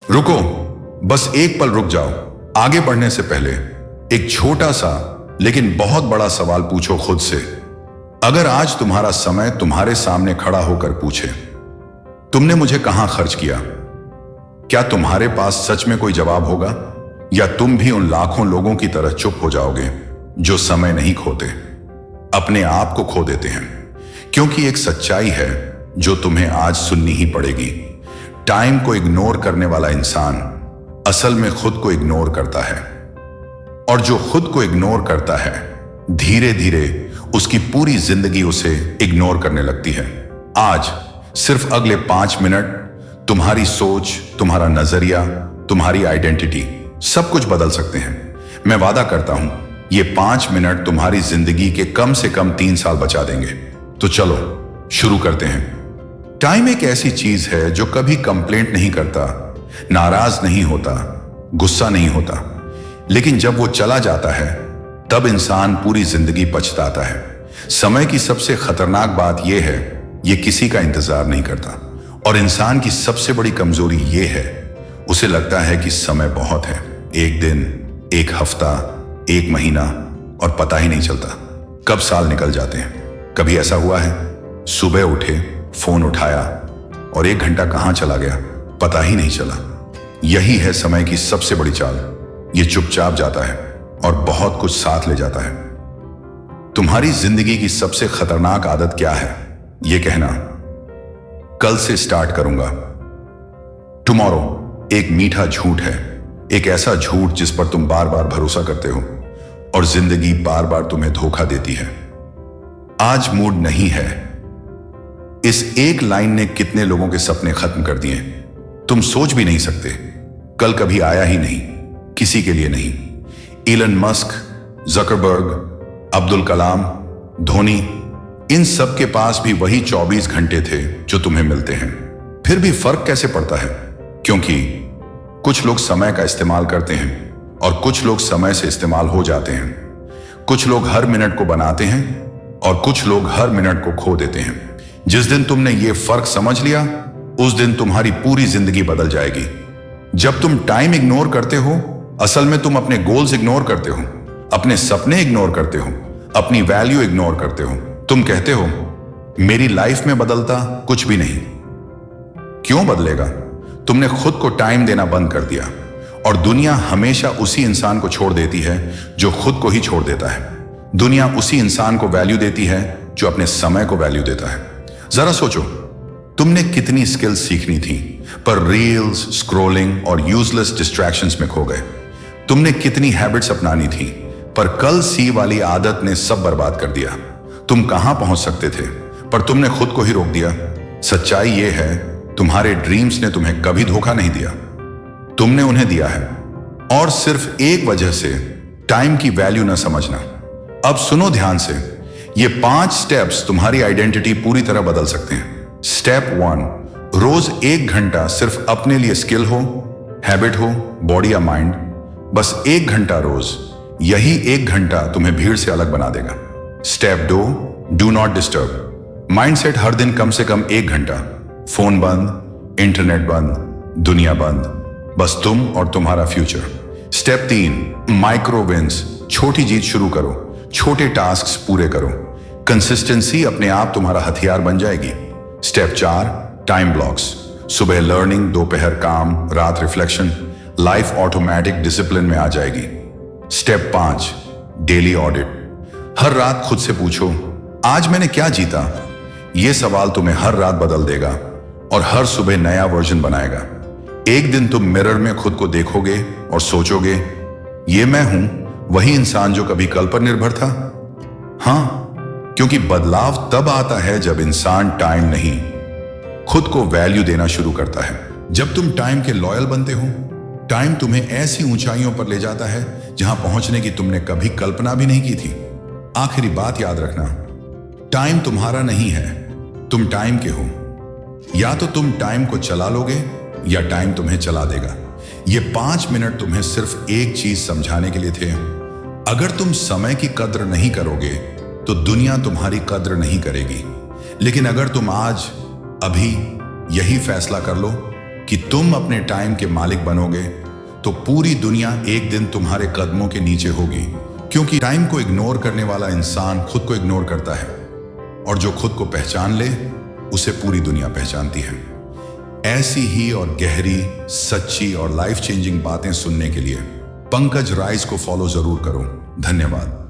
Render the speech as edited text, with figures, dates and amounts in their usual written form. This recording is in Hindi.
रुको, बस एक पल रुक जाओ। आगे बढ़ने से पहले एक छोटा सा लेकिन बहुत बड़ा सवाल पूछो खुद से। अगर आज तुम्हारा समय तुम्हारे सामने खड़ा होकर पूछे, तुमने मुझे कहां खर्च किया, क्या तुम्हारे पास सच में कोई जवाब होगा, या तुम भी उन लाखों लोगों की तरह चुप हो जाओगे जो समय नहीं खोते, अपने आप को खो देते हैं? क्योंकि एक सच्चाई है जो तुम्हें आज सुननी ही पड़ेगी। टाइम को इग्नोर करने वाला इंसान असल में खुद को इग्नोर करता है, और जो खुद को इग्नोर करता है धीरे धीरे उसकी पूरी जिंदगी उसे इग्नोर करने लगती है। आज सिर्फ अगले 5 मिनट तुम्हारी सोच, तुम्हारा नजरिया, तुम्हारी आइडेंटिटी सब कुछ बदल सकते हैं। मैं वादा करता हूं ये 5 मिनट तुम्हारी जिंदगी के कम से कम 3 साल बचा देंगे। तो चलो शुरू करते हैं। टाइम एक ऐसी चीज है जो कभी कंप्लेंट नहीं करता, नाराज नहीं होता, गुस्सा नहीं होता, लेकिन जब वो चला जाता है तब इंसान पूरी जिंदगी पछताता है। समय की सबसे खतरनाक बात यह है, ये किसी का इंतजार नहीं करता, और इंसान की सबसे बड़ी कमजोरी ये है, उसे लगता है कि समय बहुत है। एक दिन, एक हफ्ता, एक महीना, और पता ही नहीं चलता कब साल निकल जाते हैं। कभी ऐसा हुआ है, सुबह उठे, फोन उठाया और 1 घंटा कहां चला गया पता ही नहीं चला। यही है समय की सबसे बड़ी चाल। ये चुपचाप जाता है और बहुत कुछ साथ ले जाता है। तुम्हारी जिंदगी की सबसे खतरनाक आदत क्या है? ये कहना, कल से स्टार्ट करूंगा। टुमारो एक मीठा झूठ है, एक ऐसा झूठ जिस पर तुम बार बार भरोसा करते हो और जिंदगी बार बार तुम्हें धोखा देती है। आज मूड नहीं है, इस एक लाइन ने कितने लोगों के सपने खत्म कर दिए। तुम सोच भी नहीं सकते, कल कभी आया ही नहीं, किसी के लिए नहीं। Elon Musk, Zuckerberg, Abdul Kalam, Dhoni, इन सब के पास भी वही 24 घंटे थे जो तुम्हें मिलते हैं। फिर भी फर्क कैसे पड़ता है? क्योंकि कुछ लोग समय का इस्तेमाल करते हैं और कुछ लोग समय से इस्तेमाल हो जाते हैं। कुछ लोग हर मिनट को बनाते हैं और कुछ लोग हर मिनट को खो देते हैं। जिस दिन तुमने ये फर्क समझ लिया, उस दिन तुम्हारी पूरी जिंदगी बदल जाएगी। जब तुम टाइम इग्नोर करते हो, असल में तुम अपने गोल्स इग्नोर करते हो, अपने सपने इग्नोर करते हो, अपनी वैल्यू इग्नोर करते हो। तुम कहते हो मेरी लाइफ में बदलता कुछ भी नहीं। क्यों बदलेगा? तुमने खुद को टाइम देना बंद कर दिया, और दुनिया हमेशा उसी इंसान को छोड़ देती है जो खुद को ही छोड़ देता है। दुनिया उसी इंसान को वैल्यू देती है जो अपने समय को वैल्यू देता है। जरा सोचो, तुमने कितनी स्किल्स सीखनी थी पर रील्स, स्क्रॉलिंग और यूजलेस डिस्ट्रैक्शंस में खो गए। तुमने कितनी हैबिट्स अपनानी थी पर कल सी वाली आदत ने सब बर्बाद कर दिया। तुम कहां पहुंच सकते थे पर तुमने खुद को ही रोक दिया। सच्चाई यह है, तुम्हारे ड्रीम्स ने तुम्हें कभी धोखा नहीं दिया, तुमने उन्हें दिया है। और सिर्फ एक वजह से, टाइम की वैल्यू न समझना। अब सुनो ध्यान से, ये 5 स्टेप्स तुम्हारी आइडेंटिटी पूरी तरह बदल सकते हैं। स्टेप 1, रोज 1 घंटा सिर्फ अपने लिए स्किल हो, हैबिट हो, बॉडी या माइंड, बस 1 घंटा रोज। यही 1 घंटा तुम्हें भीड़ से अलग बना देगा। Step 2, do not disturb. Mindset हर दिन कम से कम 1 घंटा, फोन बंद, इंटरनेट बंद, दुनिया बंद, बस तुम और तुम्हारा फ्यूचर। Step 3, micro wins. छोटी जीत शुरू करो, छोटे टास्क्स पूरे करो। कंसिस्टेंसी अपने आप तुम्हारा हथियार बन जाएगी। Step 4, time blocks. सुबह लर्निंग, दोपहर काम, रात रिफ्लेक्शन। लाइफ ऑटोमेटिक डिसिप्लिन में आ जाएगी। Step 5, daily audit. हर रात खुद से पूछो, आज मैंने क्या जीता? यह सवाल तुम्हें हर रात बदल देगा और हर सुबह नया वर्जन बनाएगा। एक दिन तुम मिरर में खुद को देखोगे और सोचोगे, ये मैं हूं, वही इंसान जो कभी कल पर निर्भर था। हां, क्योंकि बदलाव तब आता है जब इंसान टाइम नहीं, खुद को वैल्यू देना शुरू करता है। जब तुम टाइम के लॉयल बनते हो, टाइम तुम्हें ऐसी ऊंचाइयों पर ले जाता है जहां पहुंचने की तुमने कभी कल्पना भी नहीं की थी। आखिरी बात याद रखना, टाइम तुम्हारा नहीं है, तुम टाइम के हो। या तो तुम टाइम को चला लोगे या टाइम तुम्हें चला देगा। ये 5 मिनट तुम्हें सिर्फ एक चीज समझाने के लिए थे। अगर तुम समय की कद्र नहीं करोगे तो दुनिया तुम्हारी कद्र नहीं करेगी। लेकिन अगर तुम आज, अभी यही फैसला कर लो कि तुम अपने टाइम के मालिक बनोगे तो पूरी दुनिया एक दिन तुम्हारे कदमों के नीचे होगी, क्योंकि टाइम को इग्नोर करने वाला इंसान खुद को इग्नोर करता है, और जो खुद को पहचान ले उसे पूरी दुनिया पहचानती है। ऐसी ही और गहरी, सच्ची और लाइफ चेंजिंग बातें सुनने के लिए पंकज राइज को फॉलो जरूर करो। धन्यवाद।